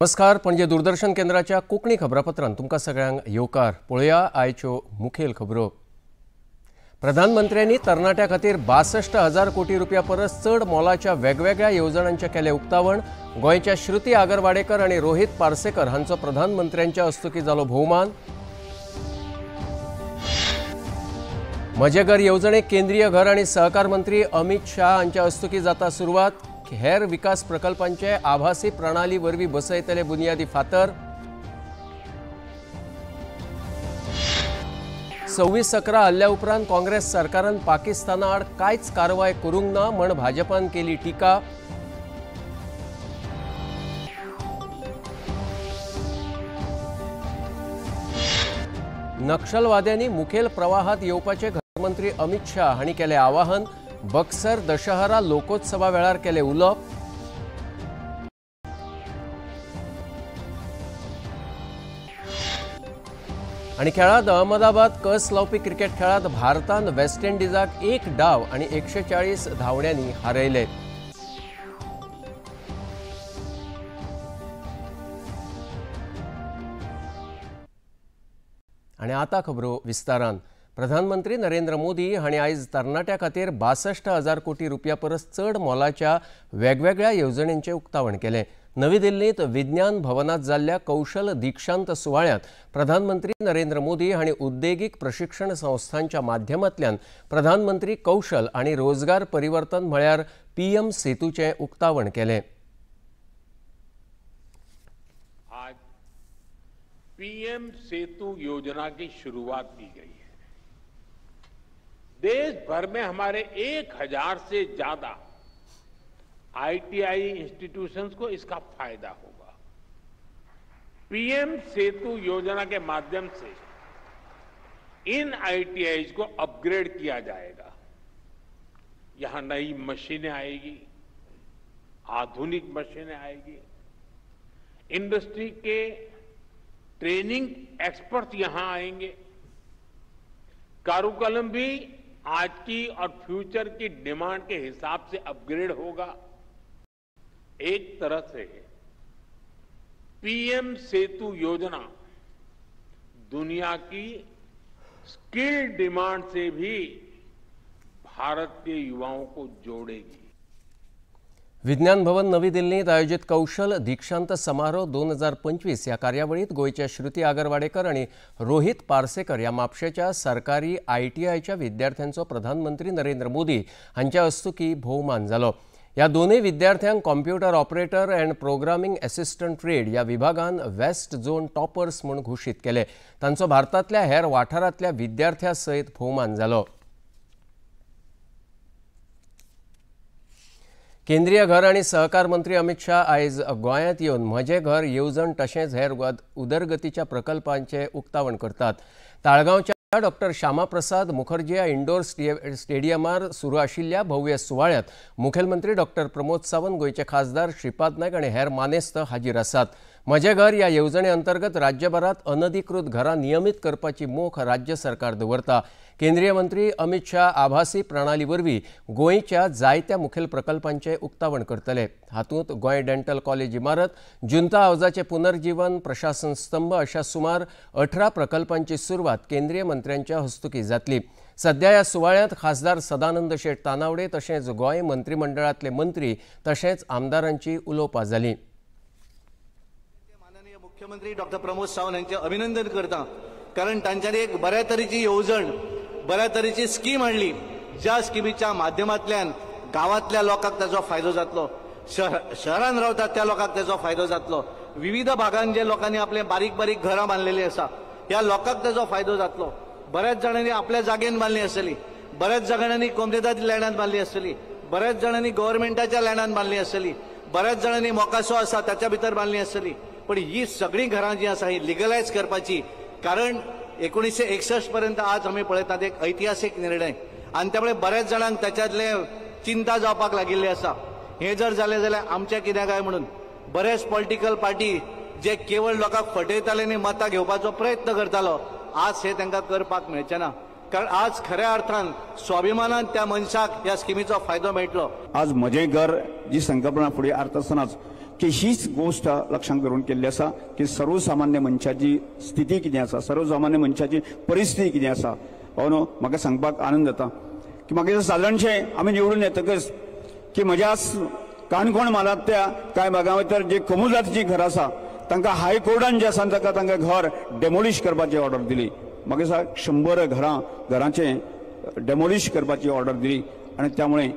नमस्कार, पणजे दूरदर्शन केंद्राच्या कोंकणी खबरापत्रांत तुमकां सगळ्यांक येवकार। पळोवया आयच्यो मुखेल खबरो। प्रधानमंत्र्यांनी तरणाट्यां खातीर 62,000 कोटी रुपया परस चड मोलाच्या वेगवेगळ्या येवजण्यांचें केलें उक्तावण। गोंयच्या श्रुती आगरवाडेकर आनी रोहित पार्सेकर हांचो प्रधानमंत्र्यांच्या हस्तुकीं जालो भोवमान। म्हजे घर येवजणेक केंद्रीय घर आनी सहकार मंत्री अमित शाह हांच्या हस्तुकीं जाता सुरवात। हेर विकास प्रकल्पांचे आभासी प्रणाली वरवीं बसयतले बुनियादी फातर। 26/11 हल्ल्या उपरांत काँग्रेस सरकारान पाकिस्ताना आड कांयच कारवाय करूंक ना म्हण भाजपान केली टिका। नक्षलवाद्यांनी मुखेल प्रवाहात येवपाचे गृहमंत्री अमित शाह हांणी केलें आवाहन। बक्सर दशहरा लोकोत्सवा वेळार केले उलोवप। आणि खेळात अहमदाबाद कस लावपी क्रिकेट खेळात भारतान वेस्ट इंडिजाक 1 डाव आणि 140 धावण्यांनी हारयले। आणि आता खबरो विस्तारान। प्रधानमंत्री नरेंद्र मोदी हांणी आयज तरणाट्यां खातीर 62,000 कोटी रुपया परस चड मोलाच्या वेगवेगळ्या येवजण्यांचें उक्तावण केलें। नवी दिल्लींत विज्ञान भवनात जाल्ल्या कौशल दीक्षांत सुवाळ्यांत प्रधानमंत्री नरेंद्र मोदी हांणी उद्देगीक प्रशिक्षण संस्थांच्या माध्यमांतल्यान प्रधानमंत्री कौशल आनी रोजगार परिवर्तन म्हळ्यार PM सेतूचें उक्तावण केलें। PM सेतु योजना की शुरुआत की गई है। देश भर में हमारे 1000 से ज्यादा ITI इंस्टीट्यूशंस को इसका फायदा होगा। PM सेतु योजना के माध्यम से इन ITIs को अपग्रेड किया जाएगा। यहां नई मशीनें आएगी, आधुनिक मशीनें आएगी, इंडस्ट्री के ट्रेनिंग एक्सपर्ट यहां आएंगे। कारुकलम भी आज की और फ्यूचर की डिमांड के हिसाब से अपग्रेड होगा। एक तरह से PM सेतु योजना दुनिया की स्किल डिमांड से भी भारत के युवाओं को जोड़ेगी। विज्ञान भवन नवी दिल्लीत आयोजित कौशल दीक्षांत समारोह 2025 ह्या कार्यावळीत गोयच्या श्रुती आगरवाडेकर आणि रोहित पार्सेकर ह्या म्हापशेच्या सरकारी ITIच्या विद्यार्थ्यांचो प्रधानमंत्री नरेंद्र मोदी हांच्या हस्तुकीं भोवमान जालो। ह्या दोनूय विद्यार्थ्यांक computer operator and programming assistant trade ह्या विभागान वेस्ट झोन टॉपर्स म्हूण घोशीत केले। तांचो भारतांतल्या हेर वाठारांतल्या विद्यार्थ्यां सयत भोवमान जालो। केंद्रीय घर आणि सहकार मंत्री अमित शाह आयज गोंयांत येवन म्हजे घर येवजण तशेंच हेर उदरगतीच्या प्रकल्पांचे उक्तावण करतात। ताळगांवच्या डॉ श्यामाप्रसाद मुखर्जी इंडोर स्टेडियमार सुरू आशिल्ल्या भव्य सुवाळ्यात मुखेलमंत्री डॉ प्रमोद सावंत, गोयचे खासदार श्रीपाद नायक आणि हेर मानेस्त हाजीर आसात। म्हजे घर ह्या येवजणे अंतर्गत राज्यभरात अनधिकृत घरां नियमित करपाची मोख राज्य सरकार दवरता। केंद्रीय मंत्री अमित शाह आभासी प्रणाली वरवीं गोंयच्या जायत्या मुखेल प्रकल्पांचे उक्तावण करतले। हातूंत गोंय डेंटल कॉलेज इमारत, जुंता हावजाचें पुनर्जीवन, प्रशासन स्तंभ अशा सुमार 18 प्रकल्पांची सुरवात केंद्रीय मंत्र्यांच्या हस्तुकीं जातली। सध्या ह्या सुवाळ्यांत खासदार सदानंद शेट तानावडे तशेंच गोंय मंत्रिमंडळांतले मंत्री तशेंच आमदारांची उलोवपां जालीं। माननीय मुख्यमंत्री डॉ प्रमोद सावंत यांचे अभिनंदन करता, कारण तांच्यानी एक बऱ्या तरेची येवजण, बऱ्या तरेची स्कीम हाडली, ज्या स्किमीच्या माध्यमांतल्यान गांवांतल्या लोकांक ताचो फायदो जातलो, शहरांत रावतात त्या लोकांक ताचो फायदो जातलो, विविध भागांत जे लोकांनी आपले बारीक बारीक घरां बांदलेली आसा ह्या लोकांक ताचो फायदो जातलो। बऱ्याच जाणांनी आपल्या जागेन बांदली आसतली, बऱ्याच जाणांनी कोमदेदादी लँडांत बांदली आसतली, बऱ्याच जाणांनी गव्हर्नमेंटाच्या लँडांत बांदली आसतली, बऱ्याच जाणांनी मोकासो आसा ताच्या भितर बांदली आसतली। पण ही सगळी घरां जी आसा ही लिगलायज करपाची, कारण 1961 पर्यंत आज आम्ही पळयतात एक ऐतिहासिक निर्णय, आणि त्यामुळे बऱ्याच जाणांक त्याच्यातले चिंता जावपाक लागिल्ली आसा। हे जर जालें जाल्यार आमचे कितें काय म्हणून बरेच पॉलिटिकल पार्टी जे केवळ लोकांक फटयताले आनी मतां घेवपाचो प्रयत्न करतालो, आज हे तांकां करपाक मेळचेना। कारण आज खऱ्या अर्थान स्वाभिमानान त्या मनशाक ह्या स्किमीचो फायदो मेळटलो. आज म्हजें घर जी संकल्पना फुडें हाडटा आसतनाच की हीच गोष्ट लक्षांत धरून केल्ली आसा की सर्वसामान्य मनशाची स्थिती कितें आसा, सर्वसामान्य मनशाची परिस्थिती कितें आसा हो न्हू म्हाका सांगपाक आनंद जाता की म्हाका सादारणशें आमी निवडून येतकच की म्हज्या काणकोण म्हालांतल्या कांय भागां भितर जे कमी जातीचीं घरां आसा तांकां हायकोर्टान जे आसा तांकां घर डेमोलिश करपाची ऑर्डर दिली. म्हाका दिसता 100 घरांचे डेमोलिश करपाची ऑर्डर दिली आनी त्यामुळे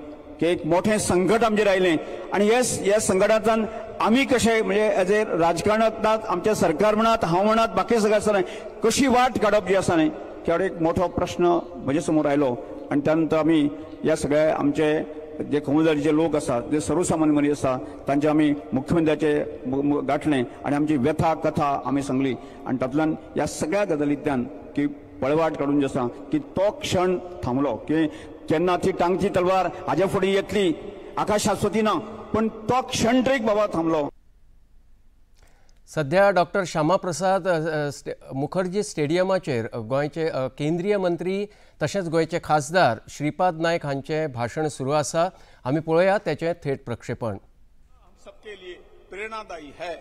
की एक मोठें संकट आमचेर आयलें आनी ह्या संकटांतल्यान आमी कशें म्हणजे एज ए राजकारणांत आमचें सरकार म्हणत हांव म्हणत बाकी सगळें आसा कशी वाट काडप जी आसा न्ही त्या एक मोठो प्रश्न म्हजे समोर आयलो आनी त्या नंतर आमी ह्या सगळ्या आमचे जे कमुजारीचे लोक आसा जे सर्वसामान्य मनीस आसा तांचे आमी मुख्यमंत्र्याचे गाठले आनी आमची व्यथा कथा आमी सांगली आनी तातूंतल्यान ह्या सगळ्या गजालींतल्यान की पळवाट काडून जे आसा की तो क्षण थांबलो की केन्ना ती टांगची तलवार हाज्या फुडें येतली आकाश शाश्वती ना पण तो क्षण तरी बाबा थांबलो. सध्या डॉक्टर श्यामाप्रसाद मुखर्जी स्टेडियमाचेर गोंयचे केंद्रीय मंत्री तशेंच गोंयचे खासदार श्रीपाद नायक हांचें भाशण सुरू आसा. आमी पळोवया त्याचें थेट प्रक्षेपण. सबके लिए प्रेरणादायी है.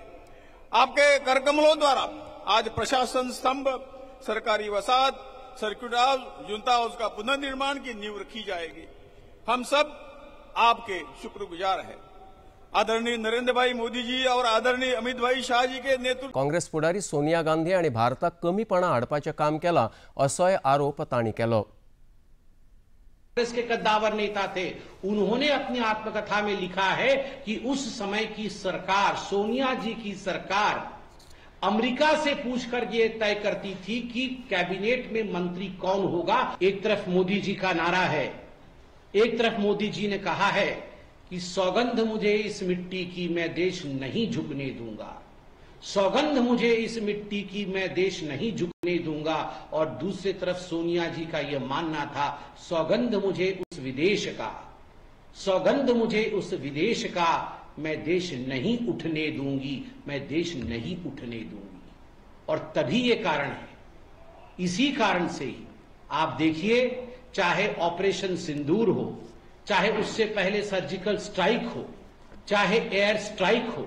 आपके करकमलों द्वारा आज प्रशासन स्तंभ, सरकारी वसाहत, सर्किट हाउस, जुनता हाउस का पुनर्निर्माण की नींव रखी जाएगी. हम सब आपके शुक्रगुजार हैं. आदरणीय नरेंद्र भाई मोदी जी और आदरणीय अमित भाई शाह जी के नेतृत्व काँग्रेस फुडारी सोनिया गांधी आणि भारताक कमीपणा हाडपाचें काम केलां असोय आरोप तांणी केलो. कांग्रेस के कद्दावर नेता थे, उन्होंने अपनी आत्मकथा में लिखा है कि उस समय की सरकार, सोनिया जी की सरकार, अमेरिका से पूछकर ये तय करती थी कि कैबिनेट में मंत्री कौन होगा. एक तरफ मोदी जी का नारा है, एक तरफ मोदी जी ने कहा है कि सौगंध मुझे इस मिट्टी की मैं देश नहीं झुकने दूंगा, सौगंध मुझे इस मिट्टी की मैं देश नहीं झुकने दूंगा. और दूसरी तरफ सोनिया जी का यह मानना था सौगंध मुझे उस विदेश का, सौगंध मुझे उस विदेश का, मैं देश नहीं उठने दूंगी, मैं देश नहीं उठने दूंगी. और तभी ये कारण है, इसी कारण से ही आप देखिए चाहे ऑपरेशन सिंदूर हो, चाहे उससे पहले सर्जिकल स्ट्राइक हो, चाहे एयर स्ट्राइक हो,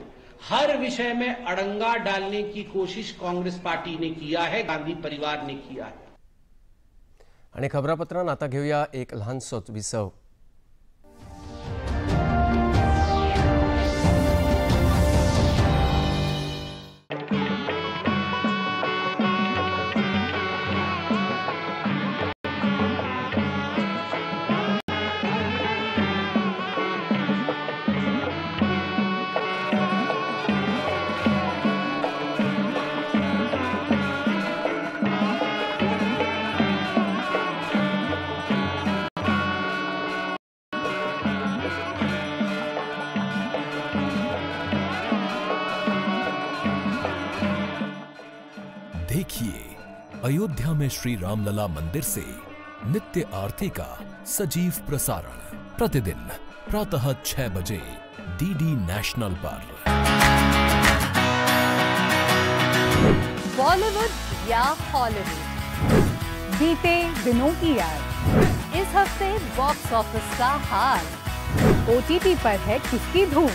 हर विषय में अड़ंगा डालने की कोशिश कांग्रेस पार्टी ने किया है, गांधी परिवार ने किया है. आणि खबरापत्रांत आता घेऊया एक लहानसोच विसव. देखिए अयोध्या में श्री रामलला मंदिर से नित्य आरती का सजीव प्रसारण प्रतिदिन प्रातः 6 बजे डीडी नेशनल पर. बॉलीवुड या हॉलीवुड, बीते दिनों की याद, इस हफ्ते बॉक्स ऑफिस का हाल, ओटीटी पर है किसकी धूम,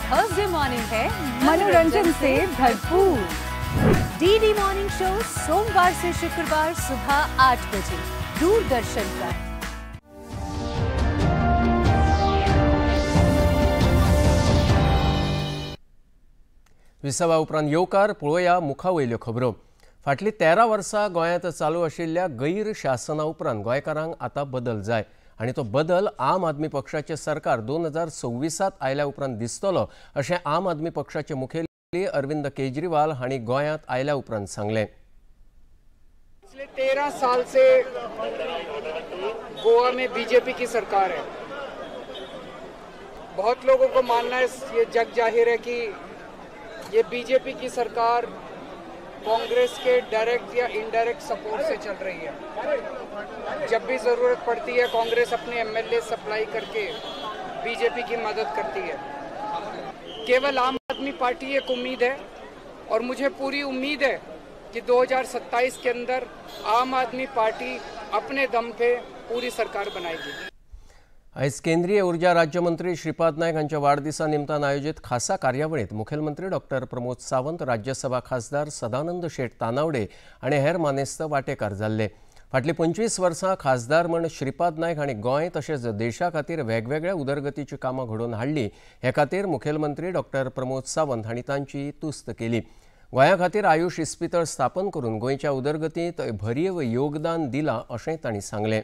थर्सडे मॉर्निंग है मनोरंजन से भरपूर. डीडी मॉर्निंग शो सोमवार से शुक्रवार सुबह 8 बजे दूरदर्शन पर. विसवा उपरांत येवकार पळोवया मुखावयल्यो खबरो. फाटली 13 वर्सां गोंयांत चालू आशिल्ल्या गैर शासना उपरांत गोंयकारांक आतां बदल जाय आनी तो बदल आम आदमी पक्षाचें सरकार 2026 आयल्या उपरांत दिसतलो अशें आम आदमी पक्षाचे मुखेली अरविंद केजरीवाल हांणी गोंयांत आयल्या उपरांत सांगलें. पिछले 13 साल से गोवा में बीजेपी की सरकार है. बहुत लोगों को मानना है, ये जग जाहिर है कि ये बीजेपी की सरकार कांग्रेस के डायरेक्ट या इनडायरेक्ट सपोर्ट से चल रही है. जब भी जरूरत पड़ती है कांग्रेस अपने एमएलए सप्लाई करके बीजेपी की मदद करती है. केवल आम आदमी पार्टी एक उम्मीद है और मुझे पूरी उम्मीद है कि 2027 के अंदर आम आदमी पार्टी अपने दम पे पूरी सरकार बनाएगी। आयज केंद्रीय ऊर्जा राज्यमंत्री श्रीपाद नायक हांच्या वाडदिसा निमतान आयोजित खासा कार्यावळीत मुखेलमंत्री डॉ प्रमोद सावंत, राज्यसभा खासदार सदानंद शेट तानावडे आणि हेर मानेस्त वांटेकार जाल्ले। फाटली 25 वर्सां खासदार म्हण श्रीपाद नायक हांणी गोंय तशेंच देशा खातीर वेगवेगळ्या उदरगतीची कामां घडोवन हाडली। हे खातीर मुखेलमंत्री डॉ प्रमोद सावंत हांणी तांची तुस्त केली। गोंया खातीर आयुष इस्पितळ स्थापन करून गोंयच्या उदरगतींत भरीव योगदान दिलां अशेंय तांणी सांगलें।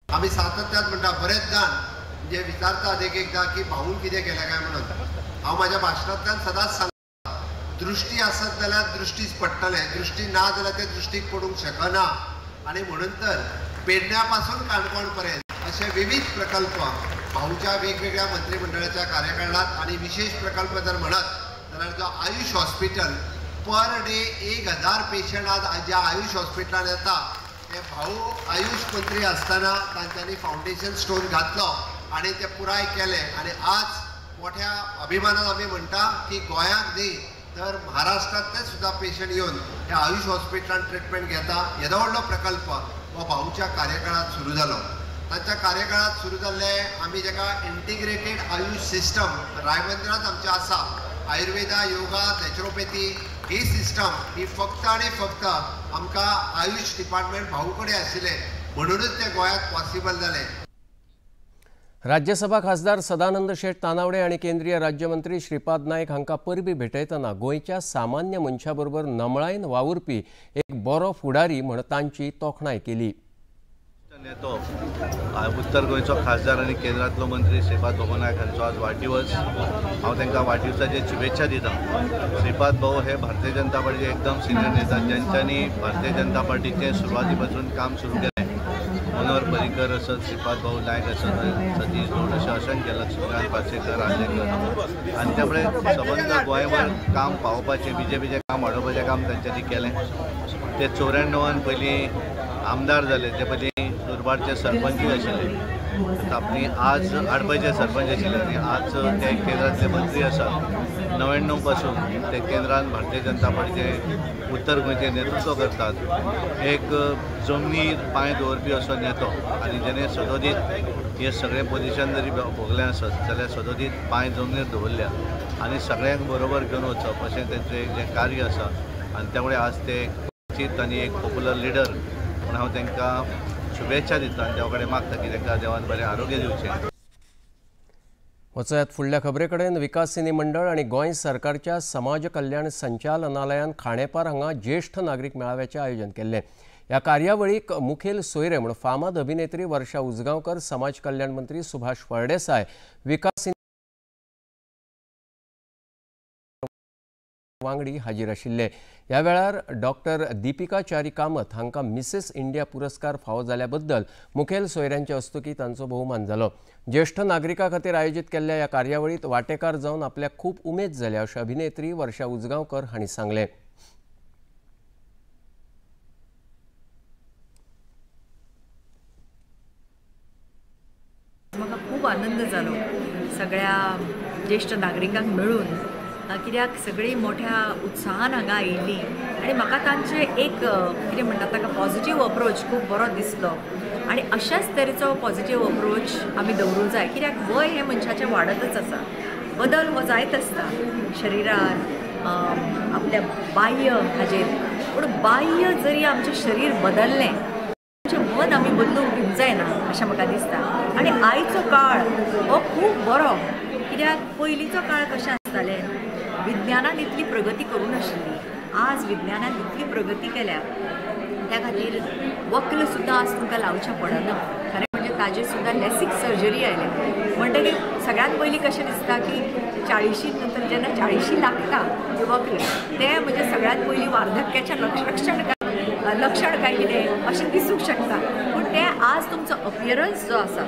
आम्ही सातत्यात म्हणटा बरेच जाण जे विचारतात एकदा की भाऊन कितें केलें काय म्हणून हांव म्हाज्या भाशणांतल्यान सदांच सांगता दृश्टी आसत जाल्यार दृश्टीच पडटलें, दृश्टी ना जाल्यार ते दृश्टीक पडूंक शकना। आणि म्हणून तर पेडण्या पासून काणकोण पर्यंत असे विविध प्रकल्प भाऊच्या वेगवेगळ्या मंत्रिमंडळाच्या कार्यकाळात आणि विशेष प्रकल्प जर म्हणत जाल्यार जो Ayush hospital per day 1000 patient आज ज्या आयुष हॉस्पिटलान येता ते भाऊ आयुष मंत्री असताना तांच्यांनी फाउंडेशन स्टोन घातलो आणि ते पुराय केले। आणि आज मोठ्या अभिमानान आम्ही म्हणटा की गोंयाक न्ही तर महाराष्ट्रातले सुद्धा पेशंट येऊन ह्या आयुष हॉस्पिटलान ट्रीटमेंट घेता। येदो व्हडलो प्रकल्प हो भाऊच्या कार्यकाळात सुरू जालो। तांच्या कार्यकाळात सुरू जाल्ले आमी जेका इंटिग्रेटेड आयुष सिस्टम रायबंदरांत आमचे आसा, आयुर्वेदा, योगा, नॅचरोपॅथी ही सिस्टम ही फक्त आणि फक्त आमकां आयुष डिपार्टमेंट भाऊ कडेन आशिल्ले म्हणूनच ते गोंयांत पॉसिबल जालें। राज्यसभा खासदार सदानंद शेट तानावडे आणि केंद्रीय राज्यमंत्री श्रीपाद नायक हांकां परबी भेटयतना गोंयच्या सामान्य मनशाबरोबर नमळायेन वावुरपी एक बरो फुडारी म्हण तांची तोखणाय केली। नेतो उत्तर गोंयचो खासदार आणि केंद्रांतलो मंत्री श्रीपाद भोव नायक हांचो आज वाडदिवस। हांव तांकां वाडदिवसाचे शुभेच्छा दिता। श्रीपाद भाऊ हे भारतीय जनता पार्टीचे एकदम सिनियर नेता ज्यांच्यांनी भारतीय जनता पार्टीचे सुरवाती पासून काम सुरू केलें। मनोहर पर्रीकर असत, श्रीपाद भाऊ नायक असत, सतीश गौड अशें असंख्य लक्ष्मीकांत पार्सेकर, आंदेकर आनी त्यामुळे सबंद गोंयभर काम पावोवपाचें बीजेपीचें काम वाडोवपाचें काम तांच्यांनी केलें। ते 94 पयलीं आमदार जाले, ते पयलीं दुर्भाटचे सरपंच आशिल्ले, आपली आज आडपयचे सरपंच आशिल्ले आनी आज ते केंद्रांतले मंत्री आसात। 99 पासून ते केंद्रांत भारतीय जनता पार्टीचे उत्तर गोंयचे नेतृत्व करतात। एक जमनीर पांय दवरपी असो नेतो आनी जेणे सदोदीत हे सगळे पोजिशन जरी भोगले आसत जाल्यार सदोदीत पांय जमनीर दवरल्या आनी सगळ्यांक बरोबर घेवन वचप अशें तेंचें जें कार्य आसा। आनी त्यामुळे आज ते चित आनी एक पॉप्युलर लिडर म्हणून हांव तांकां शुभेच्छा दिता आनी देवा कडेन मागता की तांकां देवान बरें आरोग्य दिवचें। वचयात फुडल्या खबरे कडेन। विकासिनी मंडळ आणि गोंय सरकारच्या समाज कल्याण संचालनालयान खांडेपार हांगा ज्येष्ठ नागरीक मेळाव्याचें आयोजन केल्लें। ह्या कार्यावळीक मुखेल सोयरे म्हूण फामाद अभिनेत्री वर्षा उजगांवकर, समाज कल्याण मंत्री सुभाष फळदेसाय, विकासिनी वांगडी हाजीर आशिल्ले। ह्या वेळार डॉक्टर दीपिका चारी कामत हांकां मिसेस इंडिया पुरस्कार फावो जाल्या बद्दल मुखेल सोयऱ्यांच्या हस्तुकी तांचो भोवमान जालो। ज्येष्ठ नागरिकां खातीर आयोजीत केल्ल्या ह्या कार्यावळीत वांटेकार जावन आपल्याक खूब उमेद जाल्या अशें अभिनेत्री वर्षा उजगांवकर हांणी सांगलें। म्हाका खूब आनंद जालो सगळ्या ज्येष्ठ नागरिकांक मेळून, कित्याक सगळीं मोठ्या उत्साहान हांगा आयिल्लीं आनी म्हाका तांचे एक कितें म्हणटात ताका पॉझिटीव अप्रोच खूब बरो दिसलो। आनी अशाच तरेचो पॉझिटीव अप्रोच आमी दवरूंक जाय, कित्याक वय हें मनशाचें वाडतच आसा, बदल हो जायत आसता शरिरान, आपल्या बाह्य हाजेर, पूण बाह्य जरी आमचें शरीर बदललें आमचें मन आमी बदलूंक घेवंक जायना अशें म्हाका दिसता। आनी आयचो काळ हो खूब बरो, कित्याक पयलींचो काळ कशें आसतालें, विज्ञानान इतली प्रगती करूं नाशिल्ली। आज विज्ञानान इतली प्रगती केल्या त्या खातीर वक्ल सुद्दां आज तुमकां लावचें पडना। खरें म्हणजे ताजेर सुद्दां लॅसीक सर्जरी आयल्या म्हणटकीर सगळ्यात पयलीं कशें दिसता की 40 नंतर जेन्ना 40 लागता वक्ल ते म्हणजे सगळ्यात पयलीं वार्धक्याचें लक्षण काय कितें अशें दिसूंक शकता, पूण तें आज तुमचो अपियरन्स जो आसा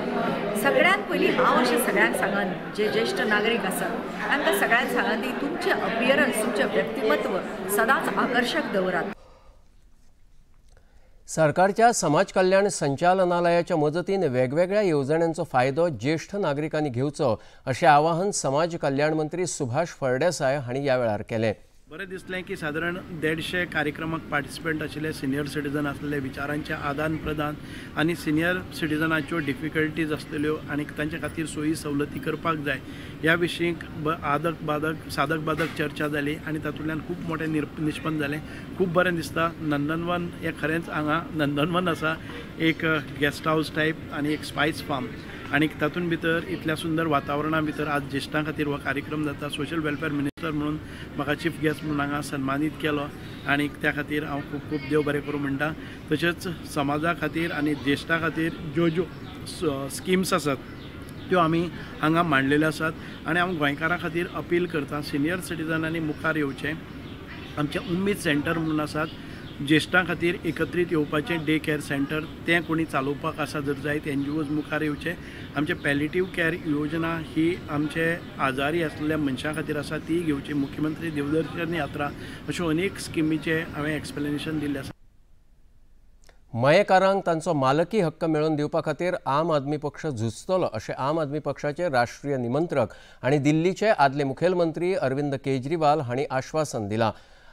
सगळ्यात पयलीं हांव अशें सगळ्यांक सांगन जे ज्येश्ठ नागरीक आसात तांकां सगळ्यांक सांगन की तुमचें अपियरन्स, तुमचें व्यक्तिमत्व सदांच आकर्शक दवरात। सरकारच्या समाज कल्याण संचालनालयाच्या मजतीन वेगवेगळ्या येवजण्यांचो फायदो ज्येष्ठ नागरिकांनी घेवचो अशें आवाहन समाज कल्याण मंत्री सुभाष फळदेसाय हांणी ह्या वेळार केलें. बरें दिसलें की सादारण 150 कार्यक्रमाक पार्टिसिपंट आशिल्ले सिनियर सिटीजन आसलेले विचारांचे आदान प्रदान आनी सिनियर सिटीजनाच्यो डिफिकल्टीज आसलेल्यो आनी तांचे खातीर सोयी सवलती करपाक जाय ह्या विशीं साधक बाधक चर्चा जाली आनी तातूंतल्यान खूब मोठें निश्पन्न जालें. खूब बरें दिसता. नंदनवन हें खरेंच हांगा नंदनवन आसा, एक गेस्ट हावस टायप आनी एक स्पायस फार्म आनी तातूंत भितर इतल्या सुंदर वातावरणा भितर आज ज्येश्ठां खातीर हो कार्यक्रम जाता. सोशल वेलफेअर मिनिस्टर म्हणून म्हाका चीफ गेस्ट म्हणून हांगा सन्मानीत केलो आनी त्या खातीर हांव खूब खूब देव बरें करूं म्हणटा. तशेंच समाजा खातीर आनी ज्येश्ठां खातीर ज्यो स्किम्स आसात त्यो आमी हांगा मांडलेल्यो आसात आनी हांव गोंयकारां खातीर अपील करता, सिनियर सिटीजनांनी मुखार येवचें. आमचें उम्मीद सेंटर म्हणून आसात, ज्येश्ठां खातीर एकत्रीत येवपाचें डे केअर सेंटर, तें कोणी चालोवपाक आसा जर जायत NGOज मुखार येवचे. आमचे पॅलिटिव्ह केअर योजना ही आमचे आजारी आसलेल्या मनशां खातीर आसा, ती घेवची. मुख्यमंत्री देवदर्शन यात्रा अश्यो अनेक स्किमीचे हांवें एक्सप्लेनेशन दिल्लें आसा. मयेकारांक तांचो मालकी हक्क मेळोवन दिवपा खातीर आम आदमी पक्ष झुजतलो अशें आम आदमी पक्षाचे राष्ट्रीय निमंत्रक आनी दिल्लीचे आदले मुखेलमंत्री अरविंद केजरीवाल हांणी आश्वासन दिलां.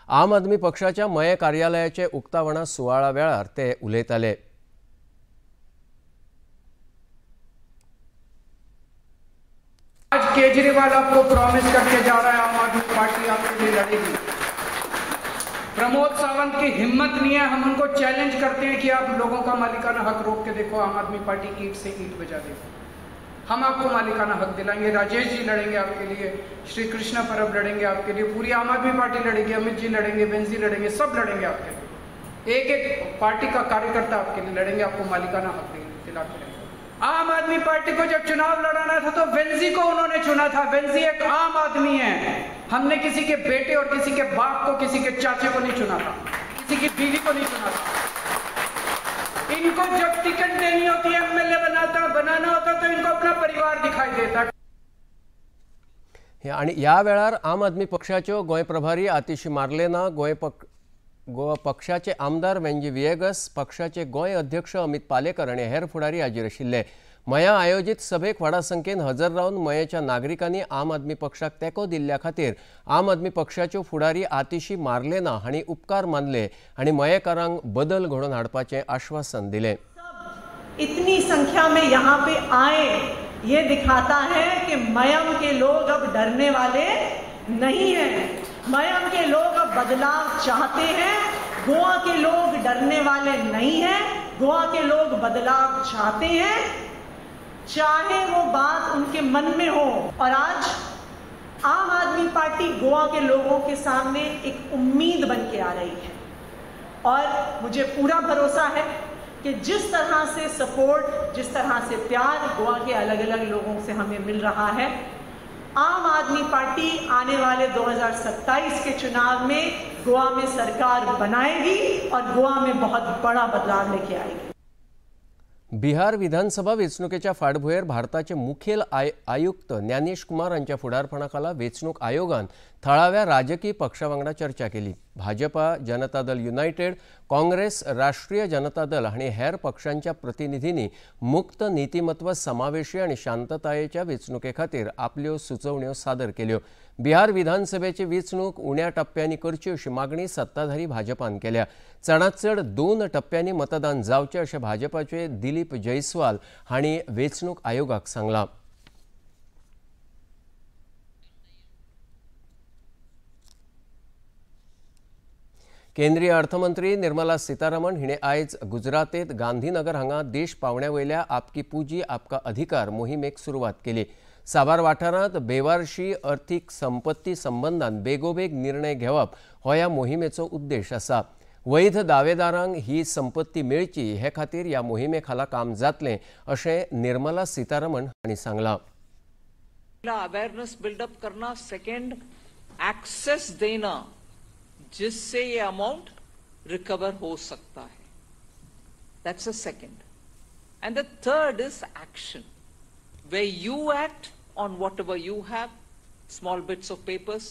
आम आदमी पक्षाच्या मये कार्यालयाचे उक्तावणा सुवाळा वेळार ते उलयताले. आज केजरीवाल आपको प्रॉमिस करके जा रहा है आम आदमी पार्टी आपके लिए लड़ेगी. प्रमोद सावंत की हिम्मत नहीं है, हम उनको चैलेंज करते हैं कि आप लोगों का मालिकाना हक रोक के देखो, आम आदमी पार्टी ईंट से ईंट बजा देगी. हम आपको मालिकाना हक दिलाएंगे. राजेश जी लड़ेंगे आपके लिए, श्री कृष्णा परब लड़ेंगे आपके लिए, पूरी आम आदमी पार्टी लड़ेगी, अमित जी लड़ेंगे, बेंजी लड़ेंगे, सब लड़ेंगे आपके लिए. एक एक पार्टी का कार्यकर्ता आपके लिए लड़ेंगे, आपको मालिकाना हक दिलाते रहेंगे. आम आदमी पार्टी को जब चुनाव लड़ाना था तो बेंजी को उन्होंने चुना था. बेंजी एक आम आदमी है. हमने किसी के बेटे और किसी के बाप को, किसी के चाचे को नहीं चुना था, किसी की बीवी को नहीं चुना था. इनको जब टिकट देनी होती है, MLA बनाना होता तो इनको अपना परिवार दिखाई देता. आणि ह्या वेळार आम आदमी पक्षाच्यो गोंय प्रभारी आतिशी मार्लेना, गोवा पक्षाचे आमदार वेंजी विएगस, पक्षाचे गोंय अध्यक्ष अमित पालेकर आनी हेर फुडारी हाजीर आशिल्ले. मया आयोजित सभेक व्हडा संख्येन हजर रावन मयेच्या नागरिकांनी आम आदमी पक्षाक तेंको दिल्ल्या खातीर आम आदमी पक्षाच्यो फुडारी आतिशी मार्लेना हांणी उपकार मानले आनी मयेकारांक बदल घडोवन हाडपाचें आश्वासन दिलें. इतनी संख्या में यहाँ पे आए ये दिखाता है कि मयम के लोग अब डरने वाले नहीं हैं. मयम के लोग अब बदलाव चाहते हैं. गोवा के लोग डरने वाले नहीं हैं. गोवा के लोग बदलाव चाहते हैं, चाहे वो बात उनके मन में हो. और आज आम आदमी पार्टी गोवा के लोगों के सामने एक उम्मीद बन के आ रही है और मुझे पूरा भरोसा है कि जिस तरह से सपोर्ट, जिस तरह से प्यार गोवा के अलग अलग लोगों से हमें मिल रहा है, आम आदमी पार्टी आने वाले 2027 के चुनाव में गोवा में सरकार बनाएगी और गोवा में बहुत बड़ा बदलाव लेके आएगी. बिहार विधानसभा वेंचणुकेच्या फाटभुंयेर भारताचे मुखेल आयुक्त ज्ञानेश कुमार हांच्या फुडारपणाखाला वेंचणूक आयोगान थळाव्या राजकीय पक्षां वांगडा चर्चा केली. भाजपा, जनता दल युनायटेड, काँग्रेस, राष्ट्रीय जनता दल हांणी हेर पक्षांच्या प्रतिनिधींनी मुक्त, नीतिमत्व, समावेशी आनी शांततायेच्या वेंचणुके खातीर आपल्यो सुचोवण्यो सादर केल्यो. बिहार विधानसभेची वेंचणूक उण्या टप्प्यांनी करची अशी मागणी सत्ताधारी भाजपान केल्या. चडांत चड 2 टप्प्यांनी मतदान जावचें अशें भाजपाचे दिलीप जयस्वाल हांणी वेंचणूक आयोगाक सांगलां. केंद्रीय अर्थमंत्री निर्मला सीतारामन हिणे आयज गुजरातेंत गांधीनगर हांगा देश पावंड्या वयल्या आपकी पुंजी आपका अधिकार मोहिमेक सुरवात केली. साबार वाठारांत बेवारशी अर्थीक संपत्ती संबंदान बेगोबेग निर्णय घेवप हो ह्या मोहिमेचो उद्देश आसा. वैध दावेदारांक ही संपत्ती मेळची हे खातीर ह्या मोहिमे खाला काम जातलें अशें निर्मला सीतारामन हांणी सांगलां. अवेयरनेस बिल्डअप करना, सेकंड एक्सेस देना जिससे ये अमाउंट रिकवर हो सकता है, that's a second. And the third is action, where you act on whatever you have, small bits of papers,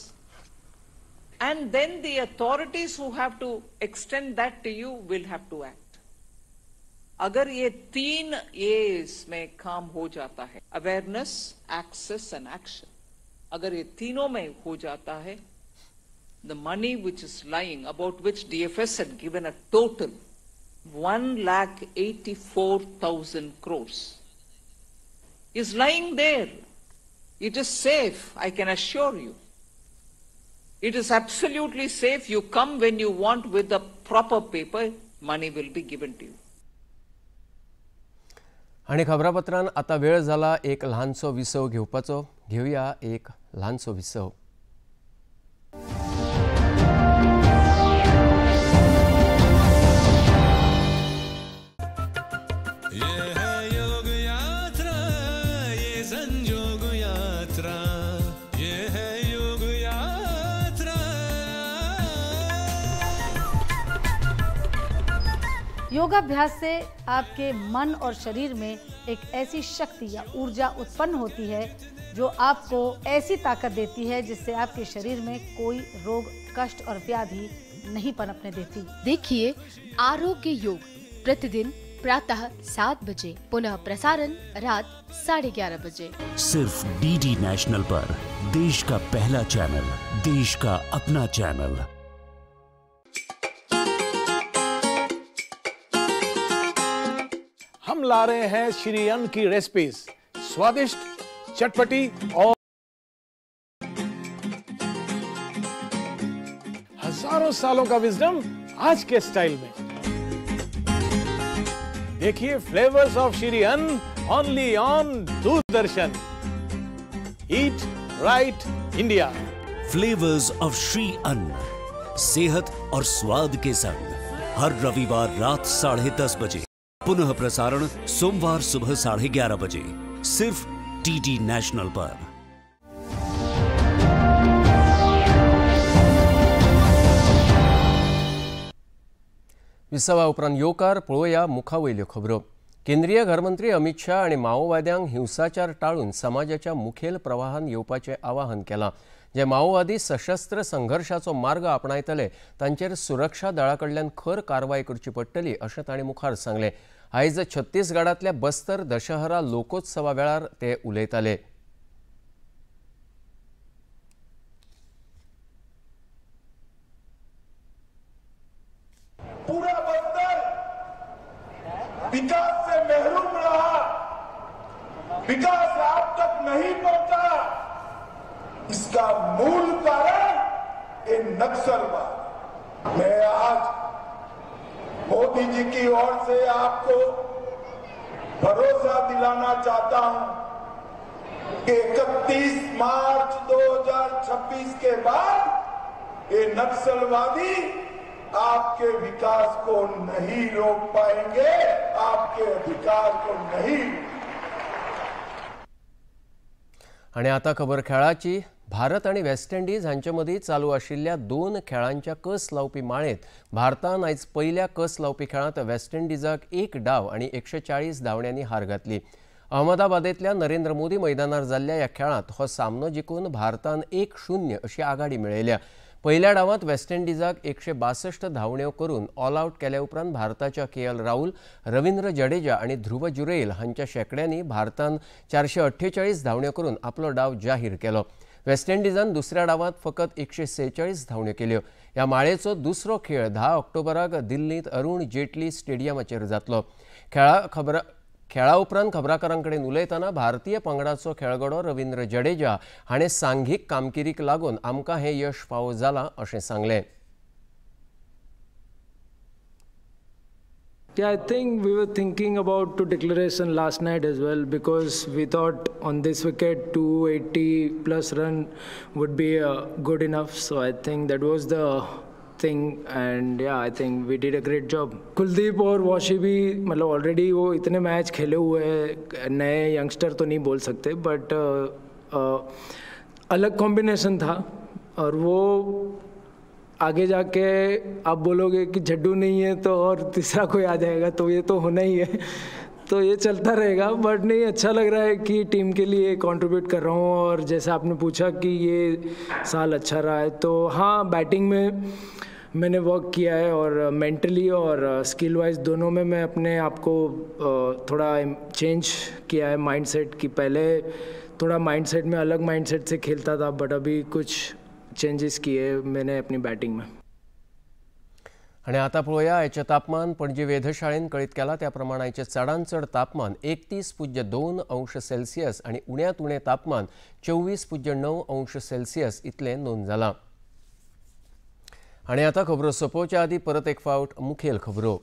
and then the authorities who have to extend that to you will have to act. अगर ये 3 A's में काम हो जाता है, awareness, access and action, अगर ये तीनों में हो जाता है, the money which is lying, about which DFS had given a total 1,84,000 crores, is lying there. It is safe, I can assure you. It is absolutely safe. You come when you want with the proper paper, money will be given to you. आणि खबरापत्रान आता वेळ झाला एक ल्हानसो विसव घेवपाचो. घेवया एक ल्हानसो विसव. योगाभ्यास से आपके मन और शरीर में एक ऐसी शक्ति या ऊर्जा उत्पन्न होती है जो आपको ऐसी ताकत देती है जिससे आपके शरीर में कोई रोग, कष्ट और व्याधि नहीं पनपने देती. देखिए आरोग्य योग प्रतिदिन प्रातः 7 बजे, पुनः प्रसारण रात 11:30 बजे. सिर्फ डीडी नेशनल पर, देश का पहला चैनल, देश का अपना चैनल. हम ला रहे हैं श्री अन्न की रेसिपीज, स्वादिष्ट, चटपटी और हजारों सालों का विजडम आज के स्टाइल में. देखिए फ्लेवर्स ऑफ श्री अन्न only on Doordarshan. Eat right India. Flavours of Shri अन्न, सेहत और स्वाद के संग, हर रविवार रात 10:30 बजे, पुनः प्रसारण सोमवार सुबह 11:30 बजे, सिर्फ डीडी नेशनल पर. विसवा उपरांत येवकार पळोवया मुखावयल्यो खबरो. केंद्रीय घरमंत्री अमित शाह आणि माओवाद्यांक हिंसाचार टाळून समाजाच्या मुखेल प्रवाहान येवपाचें आवाहन केलां. जे माओवादी सशस्त्र संघर्षाचो मार्ग आपणायतले तांचेर सुरक्षा दळाकडल्यान खर कारवाय करची पडटली अशें तांणी मुखार सांगलें. आयज छत्तीसगडांतल्या बस्तर दशहरा लोकोत्सवा वेळार ते उलयताले. पूरा बस्तर विकास से महरूम रहा, विकास आप तक नहीं पहुंचा. इसका मूल कारण ये नक्सलवाद. मैं आज मोदी जी की ओर से आपको भरोसा दिलाना चाहता हूं कि 31 मार्च 2026 के बाद ये नक्सलवादी आपके विकास को नहीं रोक पाएंगे, आपके अधिकार को नहीं. आणि आता खबर खेळाची. भारत आणि वेस्ट इंडीज हांचे मदीं चालू आशिल्ल्या 2 खेळांच्या कस लावपी माळेंत भारतान आयज पहिल्या कस लावपी खेळांत वेस्ट इंडीजाक 1 डाव आनी 140 धांवड्यांनी हार घातली. अहमदाबादेंतल्या नरेंद्र मोदी मैदानार जाल्ल्या ह्या खेळांत हो सामनो जिखून भारतान 1-0 अशी आघाडी मेळयल्या. पहिल्या डावांत वेस्ट इंडीजाक 162 धांवड्यो करून ऑल आउट केल्या उपरांत भारताच्या KL राहुल, रवींद्र जडेजा आणि ध्रुव जुरैल हांच्या शेकड्यांनी भारतान 448 धांवड्यो करून आपलो डाव जाहीर केलो. वेस्ट इंडीजान दुसऱ्या डावांत फकत 146 धांवड्यो केल्यो. ह्या माळेचो दुसरो खेळ 10 ऑक्टोबराक दिल्लींत अरुण जेटली स्टेडियमाचेर जातलो. खेळा उपरांत खबराकारांकडेन उलयतना भारतीय पंगडाचो खेळगडो रवींद्र जडेजा हाणें सांघीक कामगिरीक लागून आमकां हें यश फावो जालां अशें सांगलें. Yeah, I think we were thinking about to declaration last night as well, because we thought on this wicket 280 plus run would be good enough. So I think that was the thing, and yeah, I think we did a great job. Kuldeep और washi भी मतलब already वो इतने match खेले हुए हैं, नए youngster तो नहीं बोल सकते, बट अलग कॉम्बिनेशन था. और वो आगे जाके आप बोलोगे कि जड्डू नहीं है तो और तीसरा कोई आ जाएगा, तो ये तो होना ही है. तो ये चलता रहेगा, बट नहीं, अच्छा लग रहा है कि टीम के लिए कंट्रीब्यूट कर रहा हूँ. और जैसे आपने पूछा कि ये साल अच्छा रहा है, तो हाँ, बैटिंग में मैंने वर्क किया है और मेंटली और स्किल वाइज दोनों में मैं अपने आप को थोड़ा चेंज किया है माइंडसेट की। पहले थोड़ा माइंडसेट में अलग माइंडसेट से खेलता था, बट अभी कुछ चेंजेस किए मैंने अपनी बैटिंग में। आणि आता पळोवया आयचें तापमान। पणजी वेधशाळेन कळीत केला त्या प्रमाण आयचें चडांत चड तापमान 31.2 अंश सेल्सियस आणि उण्यांत उणें तापमान 24.9 अंश सेल्सियस इतलें नोंद जालां। आणि आता खबरो सोंपोवच्या आदीं परत एक फावट मुखेल खबरो।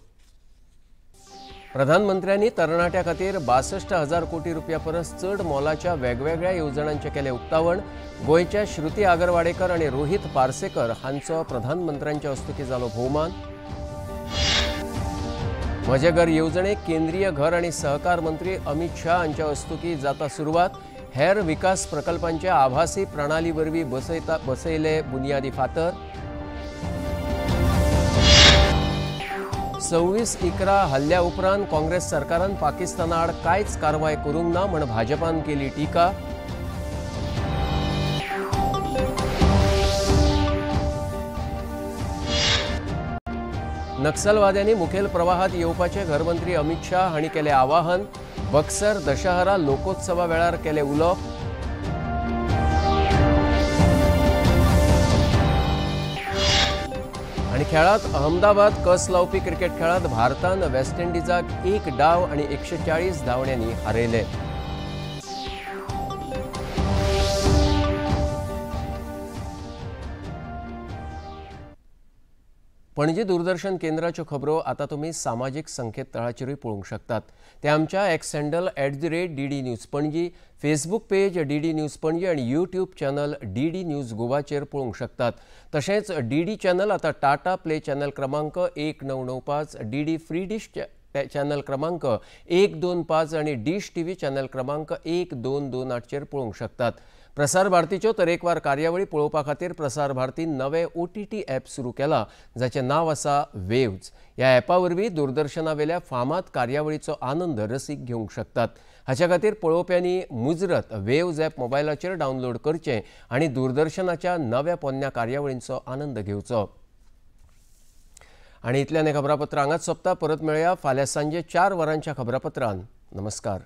प्रधानमंत्र्यांनी तरणाट्यां खातीर 62,000 कोटी रुपया परस चड मोलाच्या वेगवेगळ्या येवजणांचें केलें उक्तावण। गोंयच्या श्रुती आगरवाडेकर आनी रोहित पार्सेकर हांचो प्रधानमंत्र्यांच्या हस्तुकीं जालो भोवमान। म्हजे घर येवजणेक केंद्रीय घर आनी सहकार मंत्री अमित शाह हांच्या हस्तुकीं जाता सुरवात। हेर विकास प्रकल्पांचे आभासी प्रणाली वरवीं बसयले बुनयादी फातर। 26/11 हल्ल्या उपरांत काँग्रेस सरकारान पाकिस्ताना आड कांयच कारवाय करूंक ना म्हण भाजपान केली टिका। नक्सलवाद्यांनी मुखेल प्रवाहात येवपाचे घरमंत्री अमित शाह हांणी केलें आवाहन। बक्सर दशहरा लोकोत्सवा वेळार केले उलोवप। आणि खेळात अहमदाबाद कस लावपी क्रिकेट खेळात भारतान वेस्ट इंडिजाक 1 डाव आणि 140 धांवड्यांनी हारयले। पणजी दूरदर्शन केंद्राच्यो खबरो आता तुम्ही सामाजिक संकेतथळाचेरूय पळोवंक शकतात। ते आमच्या x handle @DD news Panaji, Facebook page DD news Panaji आणि यूट्यूब चॅनल DD न्यूज गोवाचेर पळोवंक शकतात। तशेंच DD चॅनल आता टाटा प्ले चॅनल क्रमांक 1995, DD फ्री डिश चॅनल क्रमांक 125 आणि डिश TV चॅनल क्रमांक 1228 चेर पळोवंक शकतात। प्रसार भारतीच्यो तरेकवार कार्यावळी पळोवपा खातीर प्रसार भारतीन नवें OTT ॲप सुरू केलां, जाचें नांव आसा वेव्ज। ह्या ॲपा वरवीं दूरदर्शनावेल्या फामाद कार्यावळीचो आनंद रसीक घेवंक शकतात। हाचे खातीर पळोवप्यांनी मुजरत वेव्ज ॲप मोबायलाचेर डावनलोड करचें आनी दूरदर्शनाच्या नव्या पोन्न्या कार्यावळींचो आनंद घेवचो। आणि इतल्यान हें खबरापत्र हांगाच सोंपता। परत मेळया फाल्यां सांजे 4 वरांच्या खबरापत्रांत। नमस्कार।